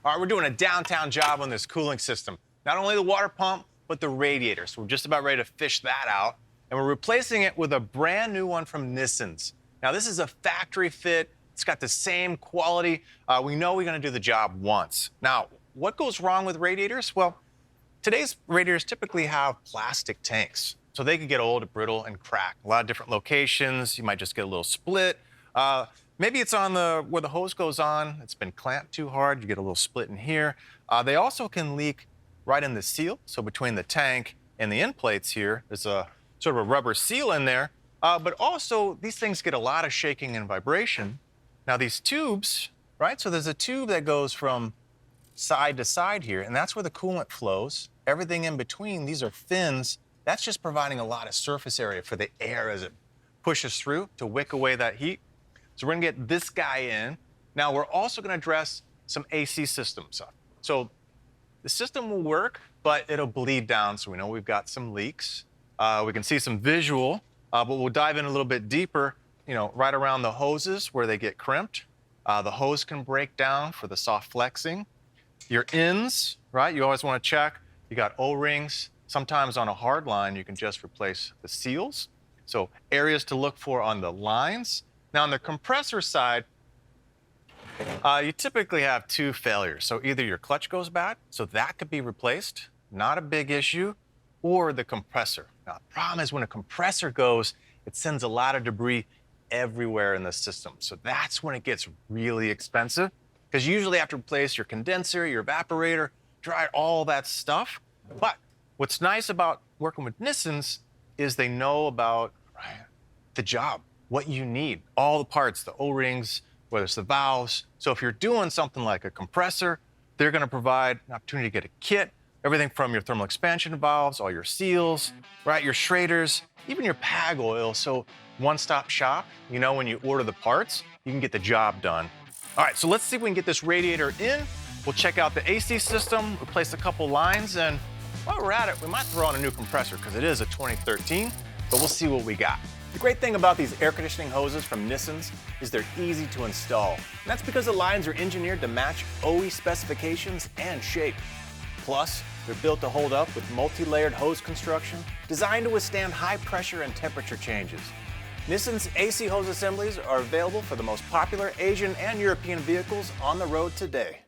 All right, we're doing a downtown job on this cooling system. Not only the water pump, but the radiator. So we're just about ready to fish that out. And we're replacing it with a brand new one from Nissens. Now, this is a factory fit. It's got the same quality. We know we're gonna do the job once. Now, what goes wrong with radiators? Well, today's radiators typically have plastic tanks. So they can get old, brittle, and crack. A lot of different locations. You might just get a little split. Maybe it's on where the hose goes on. It's been clamped too hard. You get a little split in here. They also can leak right in the seal. So between the tank and the end plates here, there's a sort of a rubber seal in there. But also, these things get a lot of shaking and vibration. Now, these tubes, right? So there's a tube that goes from side to side here, and that's where the coolant flows. Everything in between, these are fins. That's just providing a lot of surface area for the air as it pushes through to wick away that heat. So we're gonna get this guy in. Now we're also gonna address some AC systems. So the system will work, but it'll bleed down. So we know we've got some leaks. We can see some visual, but we'll dive in a little bit deeper, right around the hoses where they get crimped. The hose can break down for the soft flexing. Your ends, right? You always wanna check. You got O-rings. Sometimes on a hard line, you can just replace the seals. So areas to look for on the lines. Now, on the compressor side, you typically have two failures. So either your clutch goes bad, so that could be replaced, not a big issue, or the compressor. Now, the problem is when a compressor goes, it sends a lot of debris everywhere in the system. So that's when it gets really expensive, because you usually have to replace your condenser, your evaporator, dry all that stuff. But what's nice about working with Nissens is they know about the job, what you need, all the parts, the O-rings, whether it's the valves. So if you're doing something like a compressor, they're gonna provide an opportunity to get a kit, everything from your thermal expansion valves, all your seals, right, your Schraders, even your PAG oil. So one-stop shop, when you order the parts, you can get the job done. All right, so let's see if we can get this radiator in. We'll check out the AC system, replace a couple lines, and while we're at it, we might throw on a new compressor because it is a 2013, but we'll see what we got. The great thing about these air conditioning hoses from Nissens is they're easy to install. And that's because the lines are engineered to match OE specifications and shape. Plus, they're built to hold up with multi-layered hose construction designed to withstand high pressure and temperature changes. Nissens AC hose assemblies are available for the most popular Asian and European vehicles on the road today.